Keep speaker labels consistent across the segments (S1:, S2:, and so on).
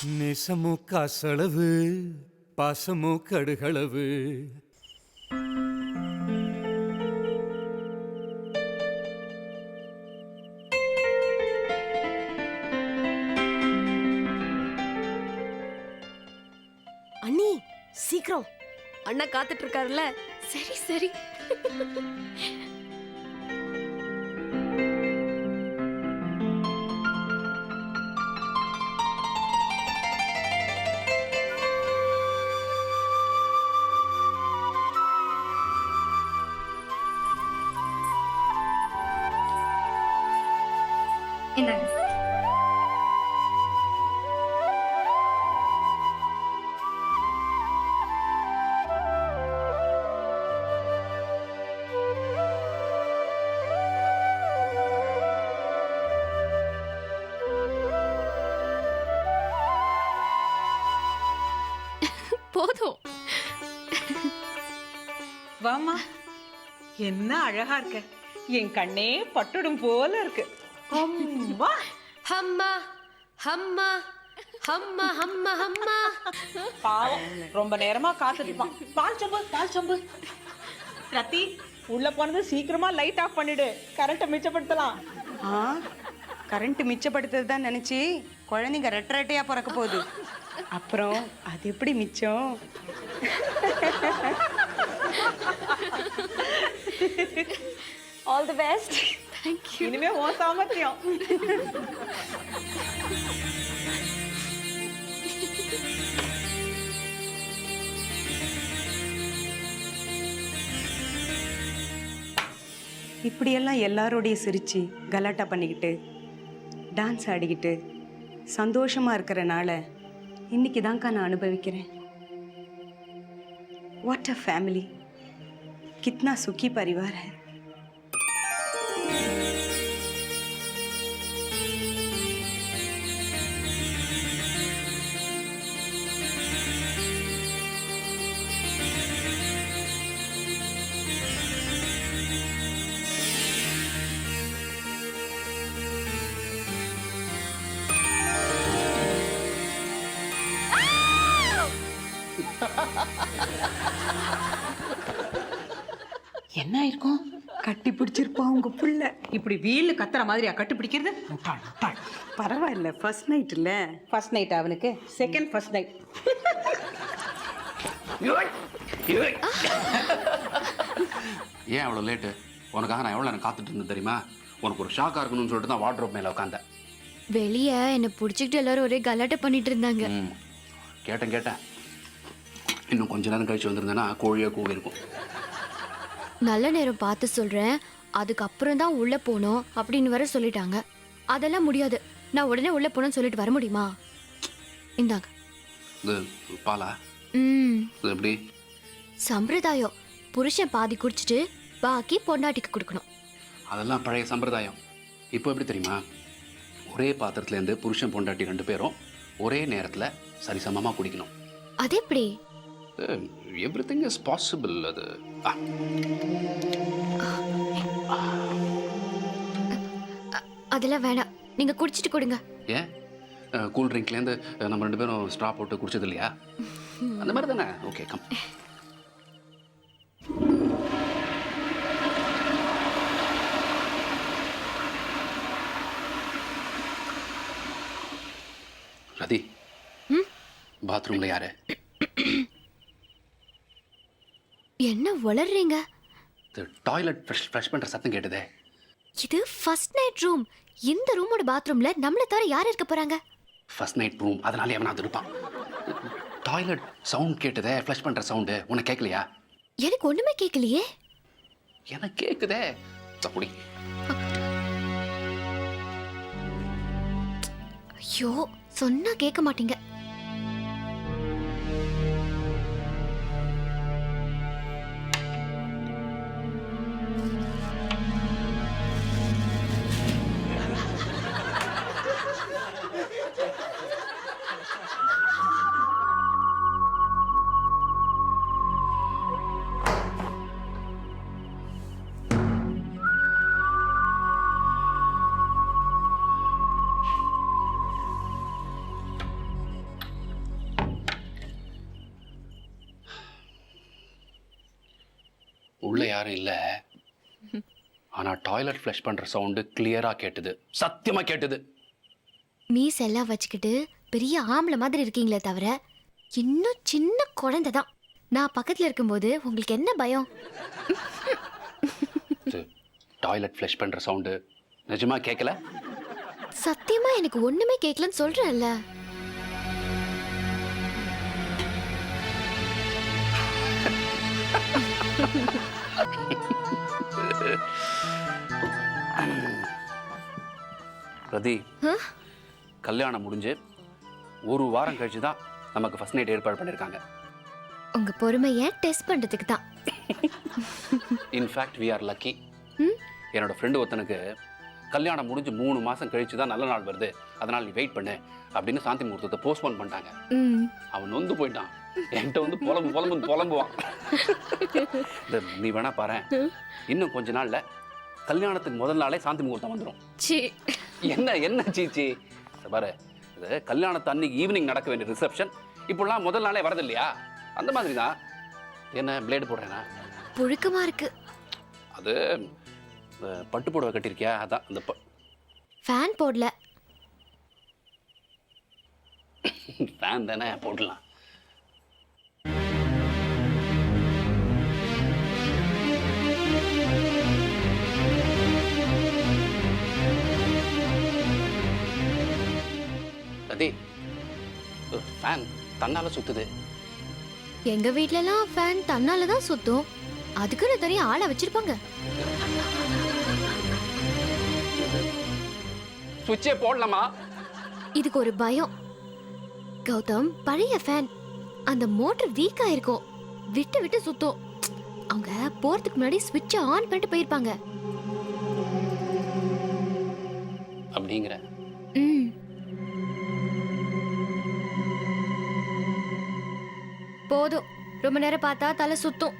S1: நேசமோ காசளவு, பாசமோ கடுகளவு.
S2: அண்ணி சீக்கிரம், அண்ணா காத்துட்டு இருக்காருல்ல.
S3: சரி சரி.
S4: இந்தாங்க.
S3: போதும்.
S5: வாமா, என்ன அழகா இருக்க. என் கண்ணே பட்டுடும் போல இருக்கு. அம்மா
S2: ஹம்மா ஹம்மா ஹம்மா ஹம்மா ஹம்மா.
S5: பாவம், ரொம்ப நேரமா காத்துட்டு இருப்பான். பால் சொம்பு, பால் சொம்பு. ரத்தி, உள்ள போனது சீக்கிரமா லைட் ஆஃப் பண்ணிடு, கரண்ட்டை மிச்சப்படுத்தலாம்.
S6: கரண்ட் மிச்சப்படுத்துறது தான் நினைச்சு குழந்தைங்க ரெட்டை ரெட்டையா பிறக்க போகுது. அப்புறம் அது எப்படி மிச்சம்?
S2: All the best.
S3: தேங்க்யூ.
S5: இனிமே உன் சாமர்த்தியம்.
S6: இப்படியெல்லாம் எல்லாரோடையும் சிரிச்சு கலாட்டா பண்ணிக்கிட்டு டான்ஸ் ஆடிக்கிட்டு சந்தோஷமா இருக்கிற நாளை இன்னைக்கு தான்க்கா நான் அனுபவிக்கிறேன். வாட் அ ஃபேமிலி, கித்னா சுக்கி பரிவார் है.
S5: என்ன இருக்கும்?
S6: கட்டி பிடிச்சிருப்பா உங்க புள்ள.
S5: இப்படி வீல் கத்துற மாதிரியா கட்டு பிடிக்கிறது? முட்டாள் முட்டாள்.
S6: பரவாயில்ல, ஃபர்ஸ்ட் நைட் இல்ல.
S5: ஃபர்ஸ்ட் நைட் அவனுக்கு, செகண்ட் ஃபர்ஸ்ட் நைட்.
S7: ஏன் அவ்வளோ லேட்டு? உனக்காக நான் எவ்வளோ நேரம் காத்துட்டு இருந்தேன் தெரியுமா? உனக்கு ஒரு ஷாக்காக இருக்கணும்னு சொல்லிட்டு தான் வார்ட்ரோப் மேலே உட்காந்தேன்.
S3: வெளியே என்னை பிடிச்சிக்கிட்டு எல்லாரும் ஒரே கலாட்டை பண்ணிட்டு இருந்தாங்க.
S7: கேட்டேன். இன்னும் கொஞ்ச நேரம் கழிச்சு வந்திருந்தேன்னா கோழியாக கூவி இருக்கும்.
S3: நல்ல நேரம் பார்த்து சொல்றேன், அதுக்கப்புறம் தான் உள்ள போனோம் அப்படின்னு வர சொல்லிட்டாங்க. அதெல்லாம் முடியாது, நான் உடனே உள்ள போனோம்னு சொல்லிட்டு வர முடியுமா? இந்தாங்க.
S7: இது பாலா? இது எப்படி?
S3: சம்பிரதாயம். புருஷன் பாதி குடிச்சிட்டு பாக்கி பொண்டாட்டிக்கு கொடுக்கணும்.
S7: அதெல்லாம் பழைய சம்பிரதாயம். இப்போ எப்படி தெரியுமா? ஒரே பாத்திரத்துலேருந்து புருஷன் பொண்டாட்டி 2 பேரும் ஒரே நேரத்தில் சரிசமமாக குடிக்கணும்.
S3: அது எப்படி?
S7: Everything is possible. அது
S3: அதெல்லாம் வேணாம், நீங்க குடிச்சிட்டு கொடுங்க.
S7: ஏன்? கூல் ட்ரிங்க்லேருந்து நம்ம 2 பேரும் ஸ்ட்ரா போட்டு குடிச்சது இல்லையா? அந்த மாதிரி தானே. Okay, come. ரதி, பாத்ரூம்ல யாரு?
S3: என்ன வளர்றீங்க?
S7: டாய்லெட் ஃப்ரெஷ் பண்ற சத்தம் கேட்டதே.
S3: இது ஃபர்ஸ்ட் நைட் ரூம். இந்த ரூமோட பாத்ரூம்ல நம்மள தவிர யார் இருக்க போறாங்க?
S7: ஃபர்ஸ்ட் நைட் ரூம், அதனால எவனாவது இருப்பான். டாய்லெட் சவுண்ட் கேட்டதே, ஃப்ளஷ் பண்ற சவுண்டு. உனக்கு கேட்கலையா?
S3: எனக்கு ஒண்ணுமே கேட்கலையே.
S7: எனக்கு கேக்குதே. தப்புடி.
S3: ஐயோ, சொன்னா கேட்க மாட்டீங்க.
S7: யாரும் இல்லை. ஆனா டாய்லெட் ஃப்ளஷ் பண்ற சவுண்டு கிளியரா கேட்டுது, சத்தியமா கேட்டுது.
S3: மீஸ் எல்லாம் வச்சுக்கிட்டு பெரிய ஆம்பளை மாதிரி இருக்கீங்களே தவிர இன்னும் சின்ன குழந்தை தான். நான் பக்கத்துல இருக்கும்போது உங்களுக்கு என்ன பயம்?
S7: டாய்லெட் ஃப்ளஷ் பண்ற சவுண்டு நிஜமா கேட்கல?
S3: சத்தியமா எனக்கு ஒண்ணுமே கேட்கலன்னு சொல்றேன்ல.
S7: ரதி, கல்யாணம் முடிஞ்சு ஒரு வாரம் கழிச்சு தான் நமக்கு ஃபர்ஸ்ட் நைட் ஏற்பாடு பண்ணியிருக்காங்க.
S3: உங்க பொறுமையை டெஸ்ட் பண்றதுக்கு தான்.
S7: In fact we are lucky. என்னோட ஃப்ரெண்டு ஒருத்தனுக்கு கல்யாணம் முடிஞ்சு 3 மாசம் கழிச்சு தான் நல்ல நாள் வருது, அதனால் நீ வெயிட் பண்ணு அப்படின்னு சாந்தி முகூர்த்தத்தை போஸ்ட்போன் பண்ணிட்டாங்க. அவன் நொந்து போயிட்டான், என்கிட்ட வந்து புலம்புவான். நீ வேணா பாரு, இன்னும் கொஞ்ச நாள்ல கல்யாணத்துக்கு முதல் நாளே சாந்தி முகூர்த்தம் வந்துடும். என்ன சீச்சி பாரு, இது கல்யாணத்து அன்னைக்கு ஈவினிங் நடக்க வேண்டிய ரிசப்ஷன் இப்போலாம் முதல் நாளே வரது இல்லையா? அந்த மாதிரி தான். என்ன பிளேடு போடுறேனா?
S3: புழுக்கமா இருக்கு.
S7: அது பட்டு புடவை கட்டியிருக்கியா, அதான் அந்த
S3: ஃபேன் போடல.
S7: ஃபேன் தானே, போடலாம். அதே ஃபேன் தன்னால சுத்துது.
S3: எங்க வீட்லலாம் ஃபேன் தன்னால தான் சுத்தும். அதுக்குன்னு தனியா ஆளை வச்சிருப்பாங்க.
S7: சுவிட்சே போடலாமா?
S3: இதுக்கு ஒரு பயம். கௌதம், பழைய ஃபேன், அந்த மோட்டர் வீக்கா இருக்கும், விட்டு விட்டு சுத்தும். அவங்க போறதுக்கு முன்னாடி ஸ்விட்சை ஆன் பண்ணிட்டு போயிருப்பாங்க.
S7: அப்படிங்கிற
S3: போதும், ரொம்ப நேரம் பார்த்தா தலை சுத்தும்.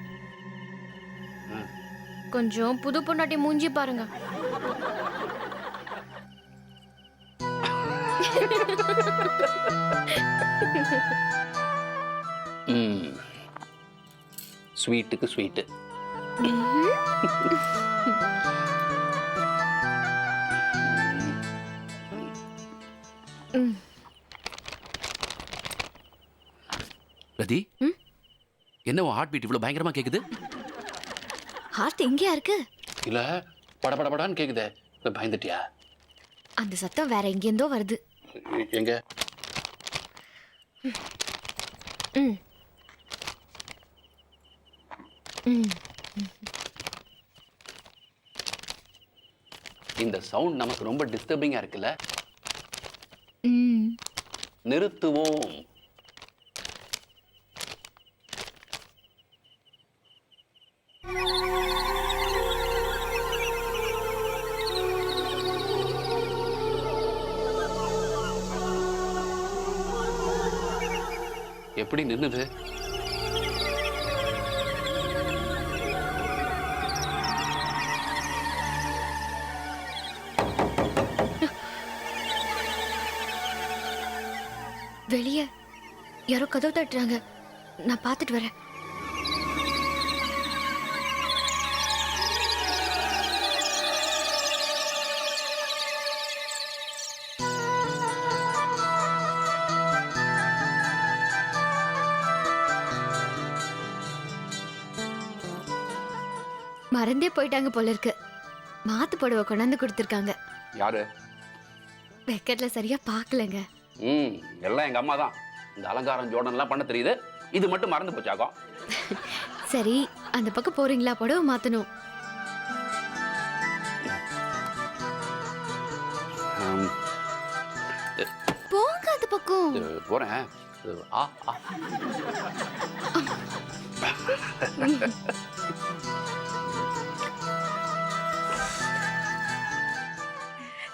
S3: கொஞ்சம் புது பொண்டாட்டி மூஞ்சி பாருங்க.
S7: ஸ்வீட்டுக்கு ஸ்வீட்டு. ரதி, என்ன உன் ஹார்ட் பீட் இவ்வளவு பயங்கரமா கேக்குது?
S3: ஹார்ட் எங்கேயா இருக்கு?
S7: இல்ல படபடபடான்னு கேக்குதே, பயந்துட்டியா?
S3: அந்த சத்தம் வேற எங்கேருந்தோ வருது.
S7: எங்க? இந்த சவுண்ட் நமக்கு ரொம்ப டிஸ்டர்பிங்கா இருக்குல்ல? நிறுத்துவோம். எப்படி நின்னுது?
S3: வெளியே யாரோ கதவு தட்டுறாங்க, நான் பார்த்துட்டு வரேன். மறந்தே போயிட்டாங்க போல இருக்கு. மாத்து புடவை கொண்டாந்து கொடுத்துருக்காங்க.
S7: யாரு?
S3: வெக்கெட்ல சரியா பார்க்கலங்க.
S7: எல்லாம் எங்க அம்மா தான். இந்த அலங்காரம் ஜோடன் எல்லாம் பண்ண தெரியுது, இது மட்டும் மறந்து போச்சாகும்.
S3: சரி, அந்த பக்கம் போறீங்களா? புடவை மாத்தணும். போங்க அந்த பக்கம்.
S7: போறேன்.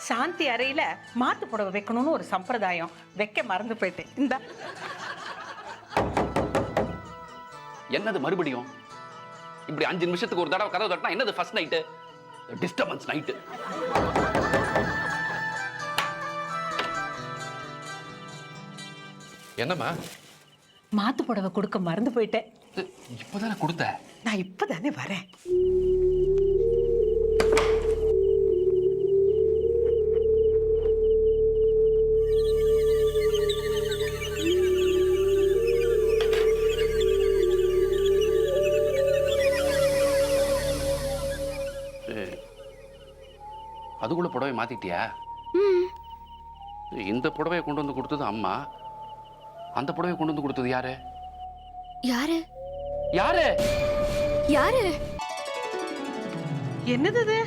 S5: சாந்தி அறையில மாத்து புடவை வைக்கணும்னு ஒரு சம்பிரதாயம், வைக்க மறந்து போயிட்டேன். இந்த
S7: என்னது மறுபடியும் இப்படி 5 நிமிஷத்துக்கு ஒரு தடவை கதவு தட்டினா என்னது ஃபர்ஸ்ட் நைட்டு? Disturbance night.
S4: என்னம்மா?
S5: மாத்து புடவை கொடுக்க மறந்து போயிட்டேன்.
S7: இப்போதானே கொடுத்த.
S5: நான் இப்பதானே வரேன்.
S7: அதுக்குள்ள புடவை மாத்திட்டியா? இந்த புடவையை கொண்டு வந்து கொடுத்தது அம்மா, அந்த புடவையை கொண்டு வந்து கொடுத்தது யாரு?
S3: யாரு
S7: யாரு
S3: யாரு?
S5: என்னது இது?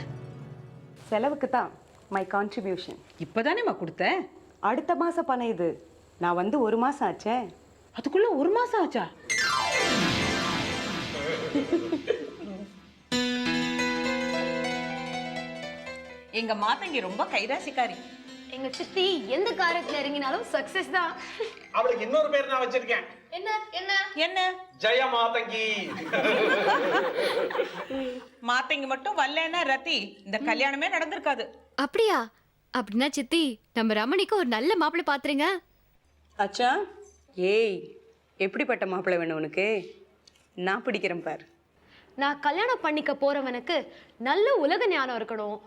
S6: செலவுக்கு தான் மை கான்ட்ரிபியூஷன்.
S5: இப்பதானேம்மா கொடுத்தேன்.
S6: அடுத்த மாதம் பணம் இது. நான் வந்து 1 மாதம் ஆச்சே.
S5: அதுக்குள்ள 1 மாசம் ஆச்சா? எங்க மாதங்கி ரொம்ப கைராசிக்காரி.
S2: எங்க சித்தி எந்த காரியத்துல இறங்கினாலும் சக்சஸ் தான்.
S4: அவளுக்கு இன்னொரு பேர் நான் வச்சிருக்கேன்.
S2: என்ன என்ன
S5: என்ன?
S4: ஜெய மாதங்கி.
S5: மாத்தங்கி மட்டும் வரலன்னா ரத்தி இந்த கல்யாணமே நடந்திருக்காது.
S3: அப்படியா? அப்படின்னா சித்தி, நம்ம ரமணிக்கு ஒரு நல்ல மாப்பிள்ளை பாத்துருங்க.
S6: அச்சா, ஏய், எப்படிப்பட்ட மாப்பிள்ளை வேணும் உனக்கு? நான் பிடிக்கிறேன் பார்.
S2: நான் கல்யாணம் பண்ணிக்க போறவனுக்கு நல்ல உலக ஞானம் இருக்கணும்,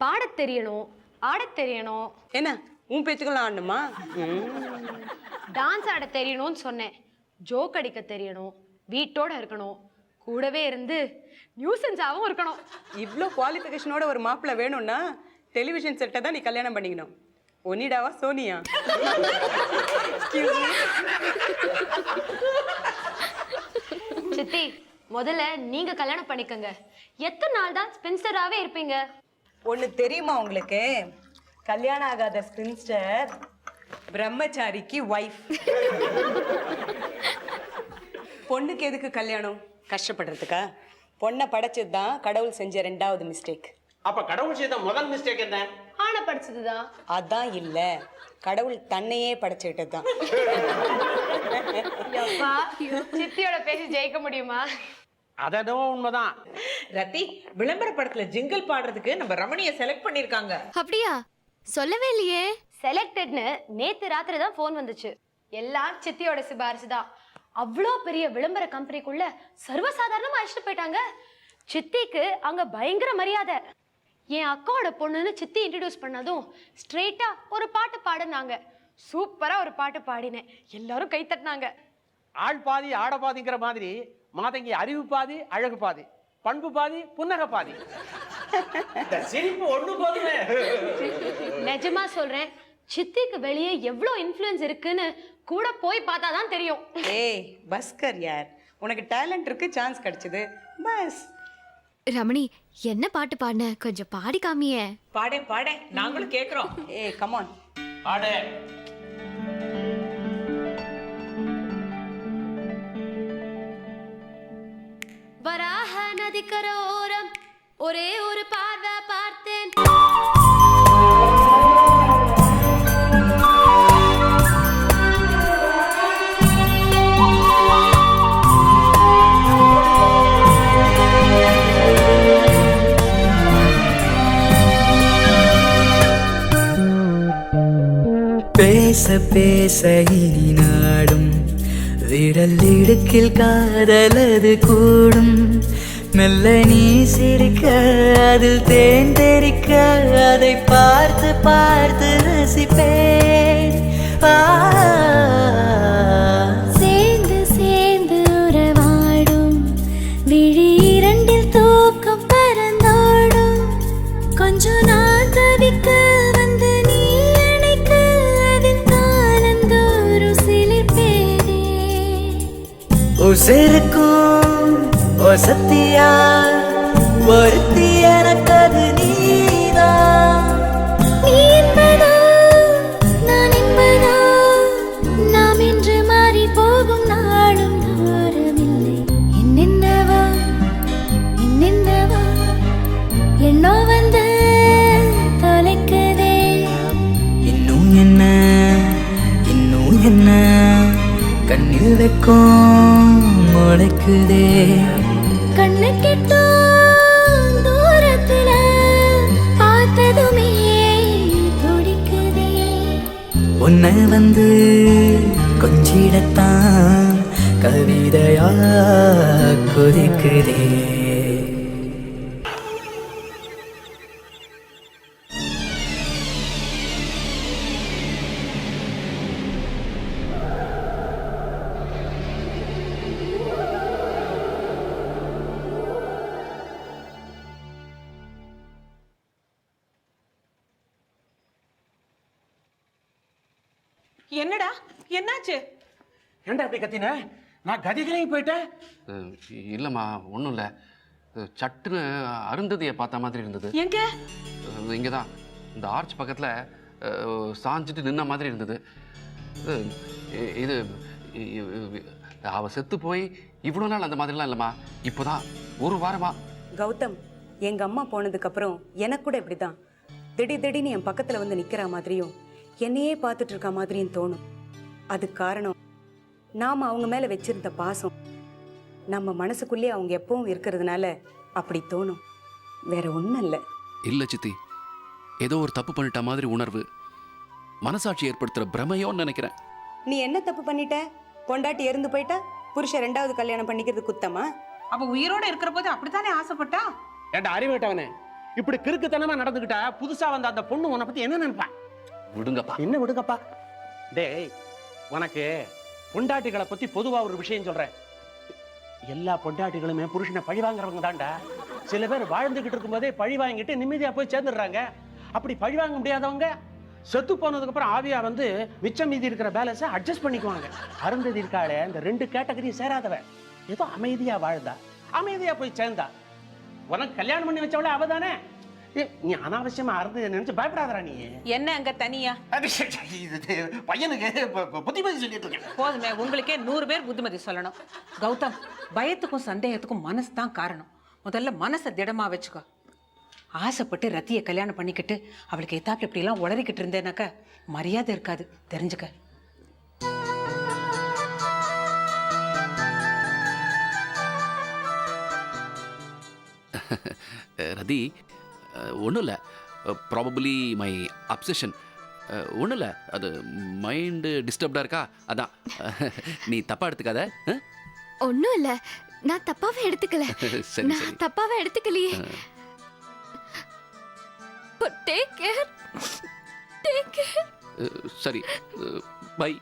S2: பாடத் தெரியணும், ஆடத் தெரியணும்.
S6: என்ன உன் பேச்சுக்கெல்லாம் ஆடணுமா?
S2: டான்ஸ் ஆட தெரியணும்னு சொன்னேன். ஜோக் அடிக்க தெரியணும், வீட்டோட இருக்கணும், கூடவே இருந்து நியூசன்ஸாகவும் இருக்கணும்.
S6: இவ்வளோ குவாலிஃபிகேஷனோட ஒரு மாப்பிள்ளை வேணும்னா டெலிவிஷன் செட்டை தான் நீ கல்யாணம் பண்ணிக்கணும். ஒனிடாவா சோனியா?
S2: சித்தி, முதல்ல நீங்க கல்யாணம் பண்ணிக்கங்க. எத்தனை நாள் தான் ஸ்பென்சராகவே இருப்பீங்க?
S6: ஒன்று தெரியுமா உங்களுக்கு? கல்யாணம் ஆகாத ஸ்பின்ஸ்டர் பிரம்மச்சாரிக்கு வைஃப். பொண்ணுக்கு எதுக்கு கல்யாணம்? கஷ்டப்படுறதுக்கா? பொண்ணை படைச்சது தான் கடவுள் செஞ்ச 2வது மிஸ்டேக்.
S4: அப்ப கடவுள் செய்த முதல் மிஸ்டேக் என்ன?
S2: ஆனை படிச்சதுதான்.
S6: அதான் இல்லை, கடவுள் தன்னையே படைச்சிட்டது தான்.
S2: சித்தியோட பேசி ஜெயிக்க முடியுமா?
S4: அதனோ உண்மைதான்.
S5: ரத்தி, விளம்பர படத்துல ஜிங்கிள் பாடுறதுக்கு நம்ம ரமணியை செலக்ட் பண்ணிருக்காங்க.
S3: அப்படியா? சொல்லவே இல்லையே.
S2: செலக்டட்னு நேத்து ராத்திரி தான் ஃபோன் வந்துச்சு. எல்லாம் சித்தியோட சிபாரிசு தான். அவ்வளோ பெரிய விளம்பர கம்பெனிக்குள்ள சர்வசாதாரணமா அழைச்சிட்டு போயிட்டாங்க. சித்திக்கு அங்க பயங்கர மரியாதை. என் அக்காவோட பொண்ணுன்னு சித்தி இன்ட்ரடியூஸ் பண்ணதும் ஸ்ட்ரெயிட்டா ஒரு பாட்டு பாடுனாங்க. சூப்பரா ஒரு பாட்டு பாடினேன். எல்லாரும் கை தட்டினாங்க.
S4: ஆள் பாதி ஆட பாதிங்கிற மாதிரி மாதங்கி அறிவு பாதி அழகு பாதி, பண்பு பாதி புன்னகை பாதி. சிரிப்பு ஒண்ணு போதுமே.
S2: நிஜமா சொல்றேன், சித்திக்கு வெளியே எவ்வளோ இன்ஃப்ளூயன்ஸ் இருக்குன்னு கூட போய் பார்த்தா தான் தெரியும்.
S6: ஏய் பஸ்கர் யார், உனக்கு டேலண்ட் இருக்கு, சான்ஸ் கிடைச்சது பஸ்.
S3: ரமணி, என்ன பாட்டு பாடின? கொஞ்சம் பாடி காமியே.
S5: பாடேன் பாடேன், நாங்களும் கேக்குறோம்.
S6: ஏய் கமான்.
S4: ஆடே.
S2: வராக நதிக்கரோரம் ஒரே ஒரு பார்வை பார்த்தேன்.
S8: பேச பேச இனி நாடும் விரல் இடுக்கில் காதலது கூடும். மெல்ல நீ சிரிக்க அதில் தேர்ந்தெடுக்க அதை பார்த்து பார்த்து ரசிப்பேன்.
S9: சேர்ந்து சேர்ந்து உறவாடும் விழி இரண்டில் தூக்கம் பறந்தோடும். கொஞ்சம் நான் தவிக்க வந்து நீ அணைக்க அதில் காலந்தோறும் சிலிர்ப்பேனே.
S8: உசிருக்கும் ஒசத்தியா ஒருத்தி எனக்கது நீதான்.
S9: நீ என்பதோ நான் என்பதோ நாம் என்று மாறி போகும் நாளும் தூரமில்லை. என்னென்னவோ என்னென்னவோ என்னோ வந்து தொலைக்குதே.
S8: இன்னும் என்ன இன்னும் என்ன கண்ணில் வைக்கும் முளைக்குதே.
S9: கண்ணு கெட்டும் தூரத்துல பார்த்ததுமே துடிக்குதே.
S8: உன்னை வந்து கொஞ்சிடத்தான் கவிதையா கொதிக்குதே.
S5: என்னடா என்னாச்சு?
S4: ஏன்டா அப்படி கத்தின? நான் கதிகளையும் போயிட்டேன்.
S7: இல்லைம்மா ஒன்றும் இல்லை, சட்டுன்னு அருந்ததியை பார்த்த மாதிரி இருந்தது.
S5: எங்க?
S7: இங்கே தான் இந்த ஆர்ச் பக்கத்தில் சாஞ்சிட்டு நின்ன மாதிரி இருந்தது. இது அவ செத்து போய் இவ்வளோ நாள் அந்த மாதிரிலாம் இல்லைம்மா, இப்போதான் ஒரு வாரமா.
S6: கௌதம், எங்க அம்மா போனதுக்கு அப்புறம் எனக்கு கூட இப்படிதான் திடீர்னு என் பக்கத்துல வந்து நிக்கிற மாதிரியும் என்னையே பார்த்துட்டு இருக்க மாதிரியும் தோணும். அதுக்கு காரணம் நாம அவங்க மேல வச்சிருந்த பாசம் நம்ம மனசுக்குள்ளே அவங்க எப்பவும் இருக்கிறதுனால அப்படி தோணும். வேற ஒண்ணும் இல்லை.
S7: இல்லை சித்தி, ஏதோ ஒரு தப்பு பண்ணிட்ட மாதிரி உணர்வு, மனசாட்சி ஏற்படுத்துகிற பிரமையோன்னு நினைக்கிறேன்.
S6: நீ என்ன தப்பு பண்ணிட்ட? பொண்டாட்டி இறந்து போயிட்டா புருஷன் 2வது கல்யாணம் பண்ணிக்கிறது குத்தமா?
S5: அவ உயிரோட இருக்கிற போது அப்படித்தானே ஆசைப்பட்டா.
S4: ஏன்டா அறிவிட்டவனே, இப்படி கிறுக்குத்தனமா நடந்துக்கிட்டா புதுசா வந்த அந்த பொண்ணு உன்னை பத்தி என்ன நினைப்பா?
S7: விடுங்கப்பா.
S4: என்ன விடுங்கப்பா? டேய், உனக்கு பொண்டாட்டிகளை பத்தி பொதுவா ஒரு விஷயம் சொல்றேன். எல்லா பொண்டாட்டிகளுமே புருஷனை பழி வாங்குறவங்க தான்டா. சில பேர் வாழ்ந்துகிட்டு இருக்கும்போதே பழி வாங்கிட்டு நிம்மதியா போய் சேர்ந்துடுறாங்க. அப்படி பழி வாங்க முடியாதவங்க செத்து போனதுக்கு அப்புறம் ஆவியா வந்து மிச்சம் மீதி இருக்கிற பேலன்ஸை அட்ஜஸ்ட் பண்ணிக்குவாங்க. அருந்ததி இருக்காளே, இந்த 2 கேட்டகரியும் சேராதவ. ஏதோ அமைதியா வாழ்ந்தா, அமைதியா போய் சேர்ந்தா. உனக்கு கல்யாணம் பண்ணி வச்சவளே அவதானே. நீ அனாவசியமா அருந்து நினைச்சு பயப்படாதடா. நீ
S5: என்ன அங்க தனியா?
S4: பையனுக்கு புத்திமதி சொல்லிட்டு இருக்கேன்.
S5: போதுமே, உங்களுக்கே 100 பேர் புத்திமதி சொல்லணும். கௌதம், பயத்துக்கும் சந்தேகத்துக்கும் மனசு தான் காரணம். முதல்ல மனசை திடமா வச்சுக்கோ. ஆசைப்பட்டு ரத்தியை கல்யாணம் பண்ணிக்கிட்டு அவளுக்கு எத்தாப்புல இப்படிலாம் உளறிக்கிட்டு இருந்தேனாக்க மரியாதை இருக்காது, தெரிஞ்சுக்க.
S7: ரதி, ஒன்றும் இல்லை, ப்ராபபிளி மை அப்சஷன். ஒன்றும் இல்லை, அது மைண்டு டிஸ்டர்ப்டாக இருக்கா, அதான். நீ தப்பாக எடுத்துக்காத.
S3: ஒன்றும் இல்லை, நான் தப்பாவே எடுத்துக்கல.
S7: சரி
S3: நான்
S7: சரி.
S3: தப்பாவே எடுத்துக்கலையே. Take care.
S7: சரி, பை.